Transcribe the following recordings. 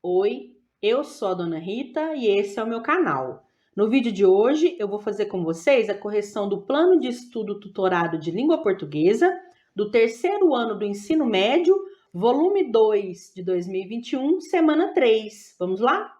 Oi, eu sou a Dona Rita e esse é o meu canal. No vídeo de hoje eu vou fazer com vocês a correção do plano de estudo tutorado de língua portuguesa do terceiro ano do ensino médio, volume 2 de 2021, semana 3. Vamos lá?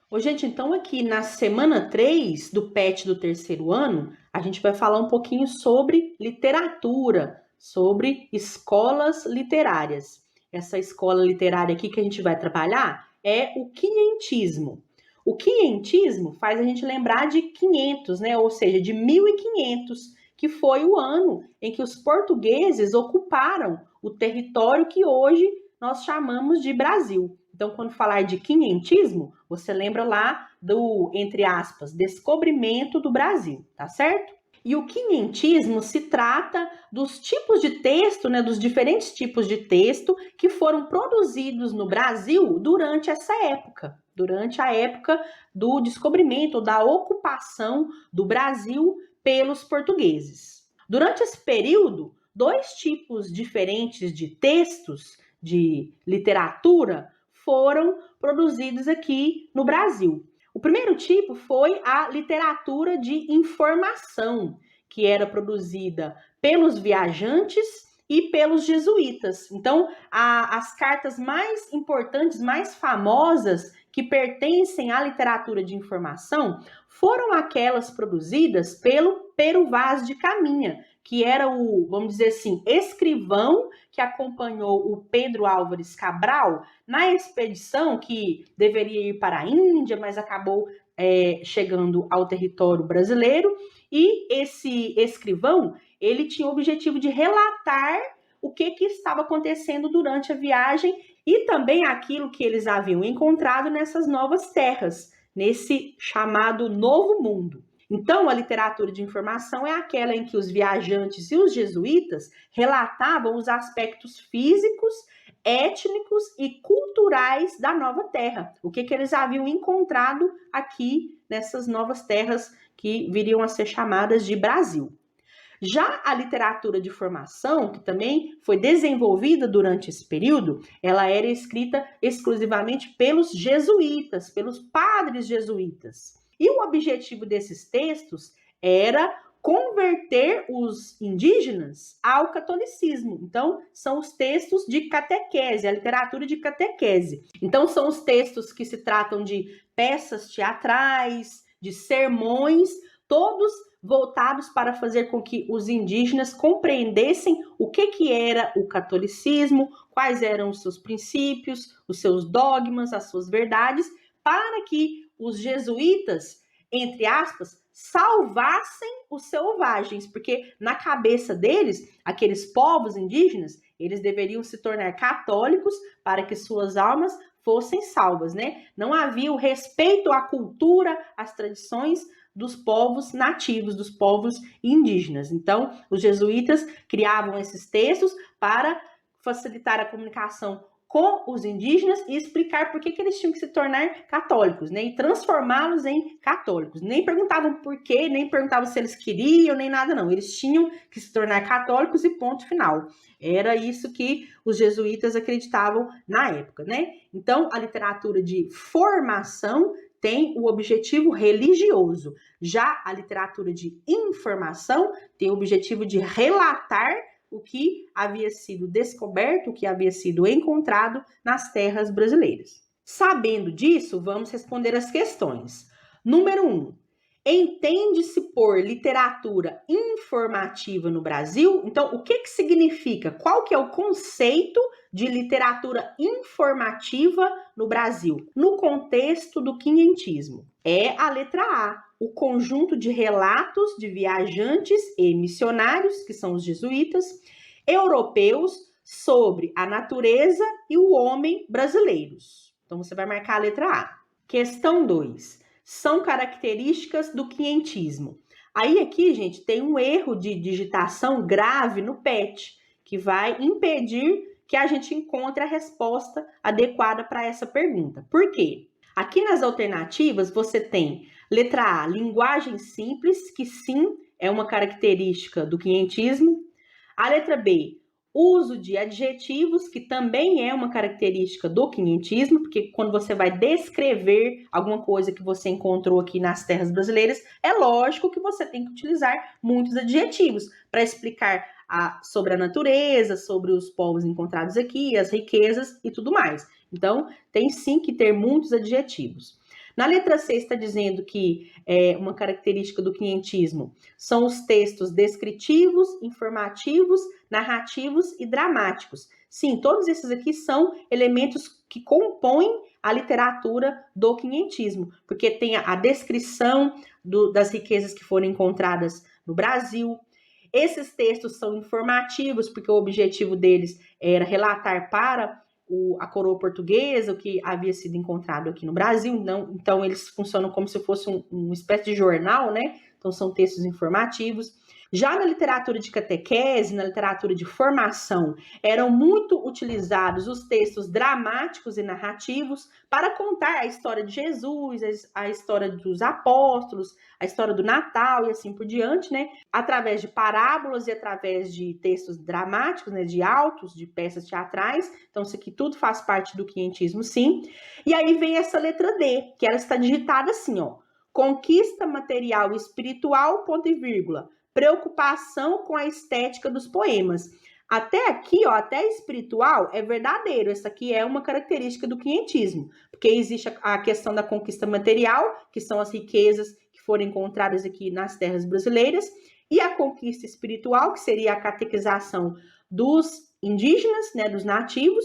Ô, gente, então aqui na semana 3 do PET do terceiro ano, a gente vai falar um pouquinho sobre literatura, sobre escolas literárias. Essa escola literária aqui que a gente vai trabalhar é o quinhentismo. O quinhentismo faz a gente lembrar de 500, né? Ou seja, de 1500, que foi o ano em que os portugueses ocuparam o território que hoje nós chamamos de Brasil. Então, quando falar de quinhentismo, você lembra lá do, entre aspas, descobrimento do Brasil, tá certo? E o quinhentismo se trata dos tipos de texto, né, dos diferentes tipos de texto que foram produzidos no Brasil durante essa época, durante a época do descobrimento, da ocupação do Brasil pelos portugueses. Durante esse período, dois tipos diferentes de textos, de literatura, foram produzidos aqui no Brasil. O primeiro tipo foi a literatura de informação, que era produzida pelos viajantes e pelos jesuítas. Então, as cartas mais importantes, mais famosas, que pertencem à literatura de informação, foram aquelas produzidas pelo Pero Vaz de Caminha, que era o, vamos dizer assim, escrivão que acompanhou o Pedro Álvares Cabral na expedição que deveria ir para a Índia, mas acabou chegando ao território brasileiro. E esse escrivão, ele tinha o objetivo de relatar o que estava acontecendo durante a viagem e também aquilo que eles haviam encontrado nessas novas terras, nesse chamado Novo Mundo. Então, a literatura de informação é aquela em que os viajantes e os jesuítas relatavam os aspectos físicos, étnicos e culturais da nova terra. O que eles haviam encontrado aqui nessas novas terras que viriam a ser chamadas de Brasil. Já a literatura de formação, que também foi desenvolvida durante esse período, ela era escrita exclusivamente pelos jesuítas, pelos padres jesuítas. E o objetivo desses textos era converter os indígenas ao catolicismo. Então, são os textos de catequese, a literatura de catequese. Então, são os textos que se tratam de peças teatrais, de sermões, todos voltados para fazer com que os indígenas compreendessem o que era o catolicismo, quais eram os seus princípios, os seus dogmas, as suas verdades, para que os jesuítas, entre aspas, salvassem os selvagens, porque na cabeça deles, aqueles povos indígenas, eles deveriam se tornar católicos para que suas almas fossem salvas, né? Não havia o respeito à cultura, às tradições dos povos nativos, dos povos indígenas. Então, os jesuítas criavam esses textos para facilitar a comunicação com os indígenas e explicar por que eles tinham que se tornar católicos, né? E transformá-los em católicos. Nem perguntavam por quê, nem perguntavam se eles queriam, nem nada não. Eles tinham que se tornar católicos e ponto final. Era isso que os jesuítas acreditavam na época, né? Então, a literatura de formação tem o objetivo religioso. Já a literatura de informação tem o objetivo de relatar o que havia sido descoberto, o que havia sido encontrado nas terras brasileiras. Sabendo disso, vamos responder as questões. Número 1. Entende-se por literatura informativa no Brasil? Então, o que significa? Qual que é o conceito de literatura informativa no Brasil, no contexto do quinhentismo? É a letra A, o conjunto de relatos de viajantes e missionários, que são os jesuítas, europeus, sobre a natureza e o homem brasileiros. Então, você vai marcar a letra A. Questão 2. São características do quinhentismo. Aí aqui, gente, tem um erro de digitação grave no PET, que vai impedir que a gente encontre a resposta adequada para essa pergunta. Por quê? Aqui nas alternativas você tem letra A, linguagem simples, que sim, é uma característica do quinhentismo. A letra B, uso de adjetivos, que também é uma característica do quinhentismo, porque quando você vai descrever alguma coisa que você encontrou aqui nas terras brasileiras, é lógico que você tem que utilizar muitos adjetivos para explicar sobre a natureza, sobre os povos encontrados aqui, as riquezas e tudo mais. Então, tem sim que ter muitos adjetivos. Na letra C está dizendo que uma característica do quinhentismo são os textos descritivos, informativos, narrativos e dramáticos. Sim, todos esses aqui são elementos que compõem a literatura do quinhentismo, porque tem a descrição das riquezas que foram encontradas no Brasil. Esses textos são informativos, porque o objetivo deles era relatar para a coroa portuguesa, o que havia sido encontrado aqui no Brasil. Então eles funcionam como se fosse uma espécie de jornal, né? Então são textos informativos. Já na literatura de catequese, na literatura de formação, eram muito utilizados os textos dramáticos e narrativos para contar a história de Jesus, a história dos apóstolos, a história do Natal e assim por diante, né? Através de parábolas e através de textos dramáticos, né? De autos, de peças teatrais. Então isso aqui tudo faz parte do quinhentismo, sim. E aí vem essa letra D, que ela está digitada assim, ó. Conquista material e espiritual, ponto e vírgula. Preocupação com a estética dos poemas. Até aqui, ó, até espiritual é verdadeiro. Essa aqui é uma característica do quinhentismo, porque existe a questão da conquista material, que são as riquezas que foram encontradas aqui nas terras brasileiras, e a conquista espiritual, que seria a catequização dos indígenas, né, dos nativos.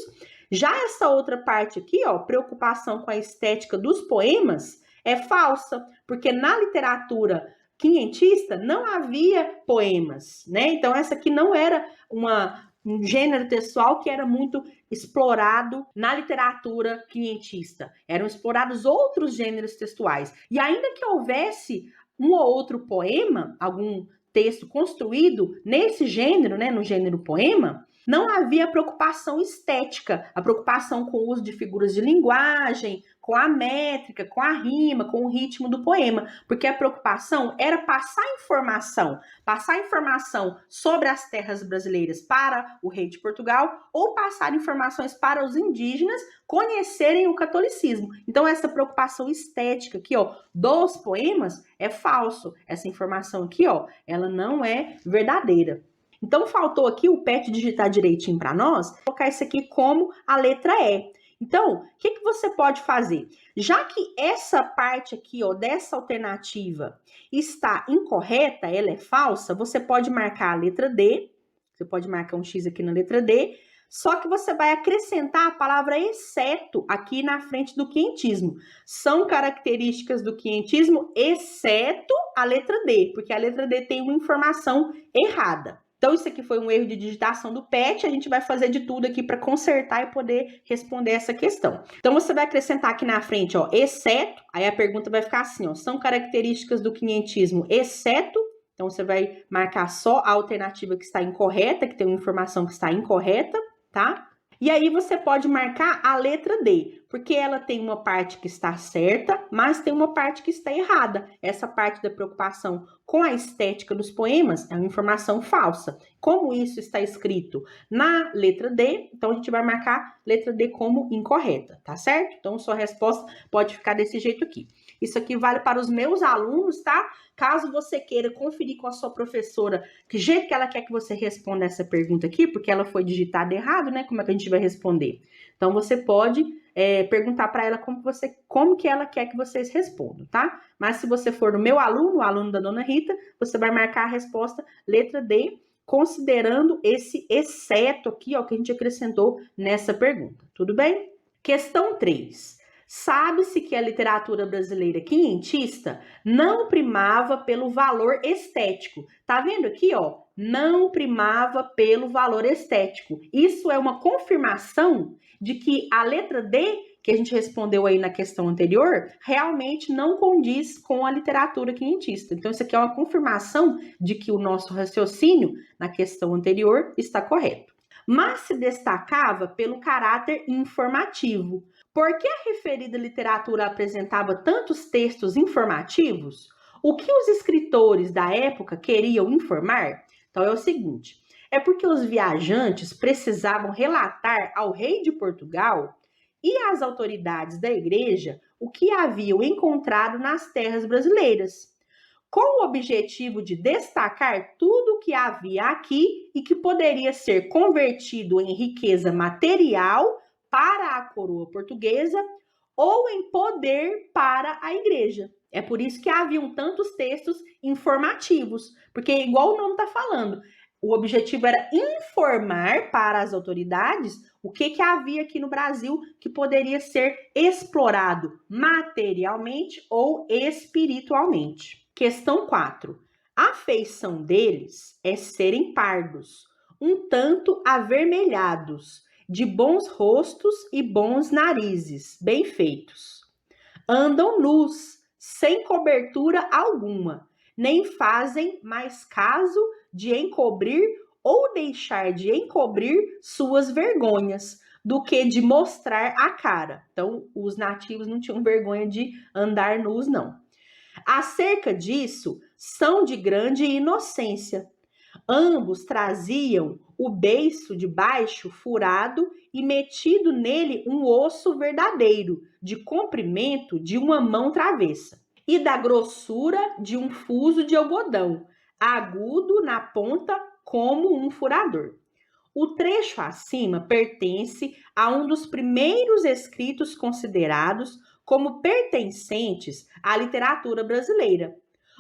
Já essa outra parte aqui, ó, preocupação com a estética dos poemas, é falsa, porque na literatura quinhentista não havia poemas, né? Então essa aqui não era um gênero textual que era muito explorado na literatura quinhentista. Eram explorados outros gêneros textuais. E ainda que houvesse um ou outro poema, algum texto construído nesse gênero, né, no gênero poema, não havia preocupação estética, a preocupação com o uso de figuras de linguagem, com a métrica, com a rima, com o ritmo do poema, porque a preocupação era passar informação sobre as terras brasileiras para o rei de Portugal ou passar informações para os indígenas conhecerem o catolicismo. Então essa preocupação estética aqui, ó, dos poemas é falso. Essa informação aqui, ó, ela não é verdadeira. Então faltou aqui o PET digitar direitinho para nós, colocar isso aqui como a letra E. Então, o que você pode fazer? Já que essa parte aqui, ó, dessa alternativa está incorreta, ela é falsa, você pode marcar a letra D, você pode marcar um X aqui na letra D, só que você vai acrescentar a palavra exceto aqui na frente do quinhentismo. São características do quinhentismo, exceto a letra D, porque a letra D tem uma informação errada. Então, isso aqui foi um erro de digitação do PET, a gente vai fazer de tudo aqui para consertar e poder responder essa questão. Então, você vai acrescentar aqui na frente, ó, exceto, aí a pergunta vai ficar assim, ó, são características do quinhentismo, exceto, então você vai marcar só a alternativa que está incorreta, que tem uma informação que está incorreta, tá? E aí você pode marcar a letra D, porque ela tem uma parte que está certa, mas tem uma parte que está errada. Essa parte da preocupação com a estética dos poemas é uma informação falsa. Como isso está escrito na letra D, então a gente vai marcar letra D como incorreta, tá certo? Então sua resposta pode ficar desse jeito aqui. Isso aqui vale para os meus alunos, tá? Caso você queira conferir com a sua professora que jeito que ela quer que você responda essa pergunta aqui, porque ela foi digitada errado, né? Como é que a gente vai responder? Então, você pode perguntar para ela como que ela quer que vocês respondam, tá? Mas se você for o meu aluno, o aluno da dona Rita, você vai marcar a resposta letra D, considerando esse exceto aqui, ó, que a gente acrescentou nessa pergunta. Tudo bem? Questão 3. Sabe-se que a literatura brasileira quinhentista não primava pelo valor estético. Tá vendo aqui, ó? Não primava pelo valor estético. Isso é uma confirmação de que a letra D, que a gente respondeu aí na questão anterior, realmente não condiz com a literatura quinhentista. Então, isso aqui é uma confirmação de que o nosso raciocínio na questão anterior está correto. mas se destacava pelo caráter informativo. Por que a referida literatura apresentava tantos textos informativos? O que os escritores da época queriam informar? Então é o seguinte, é porque os viajantes precisavam relatar ao rei de Portugal e às autoridades da igreja o que haviam encontrado nas terras brasileiras, com o objetivo de destacar tudo o que havia aqui e que poderia ser convertido em riqueza material para a coroa portuguesa ou em poder para a igreja. É por isso que haviam tantos textos informativos, porque igual o nome está falando, o objetivo era informar para as autoridades o que havia aqui no Brasil que poderia ser explorado materialmente ou espiritualmente. Questão 4. A feição deles é serem pardos, um tanto avermelhados, de bons rostos e bons narizes, bem feitos. Andam nus, sem cobertura alguma, nem fazem mais caso de encobrir ou deixar de encobrir suas vergonhas, do que de mostrar a cara. Então, os nativos não tinham vergonha de andar nus, não. Acerca disso, são de grande inocência. Ambos traziam o beiço de baixo furado e metido nele um osso verdadeiro, de comprimento de uma mão travessa, e da grossura de um fuso de algodão, agudo na ponta como um furador. O trecho acima pertence a um dos primeiros escritos considerados como pertencentes à literatura brasileira.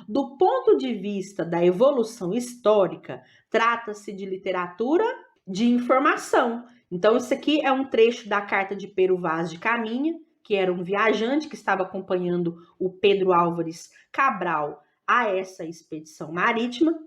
Do ponto de vista da evolução histórica, trata-se de literatura de informação. Então, isso aqui é um trecho da carta de Pero Vaz de Caminha, que era um viajante que estava acompanhando o Pedro Álvares Cabral a essa expedição marítima.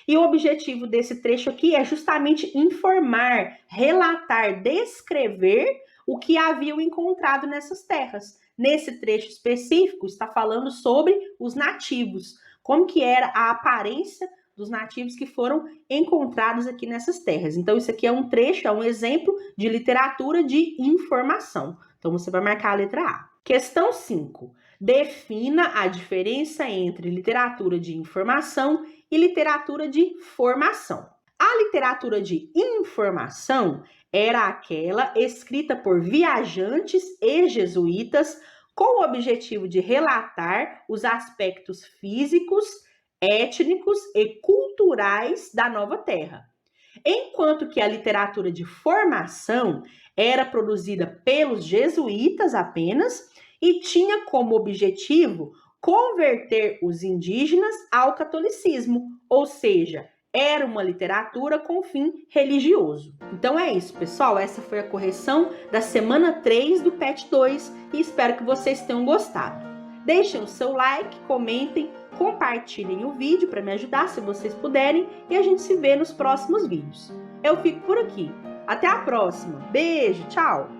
E o objetivo desse trecho aqui é justamente informar, relatar, descrever o que haviam encontrado nessas terras. Nesse trecho específico, está falando sobre os nativos, como que era a aparência dos nativos que foram encontrados aqui nessas terras. Então, isso aqui é um trecho, é um exemplo de literatura de informação. Então, você vai marcar a letra A. Questão 5. Defina a diferença entre literatura de informação e literatura de formação. A literatura de informação era aquela escrita por viajantes e jesuítas com o objetivo de relatar os aspectos físicos, étnicos e culturais da nova terra. Enquanto que a literatura de formação era produzida pelos jesuítas apenas e tinha como objetivo converter os indígenas ao catolicismo, ou seja, era uma literatura com fim religioso. Então é isso, pessoal. Essa foi a correção da semana 3 do PET 2 e espero que vocês tenham gostado. Deixem o seu like, comentem, compartilhem o vídeo para me ajudar se vocês puderem e a gente se vê nos próximos vídeos. Eu fico por aqui. Até a próxima. Beijo, tchau!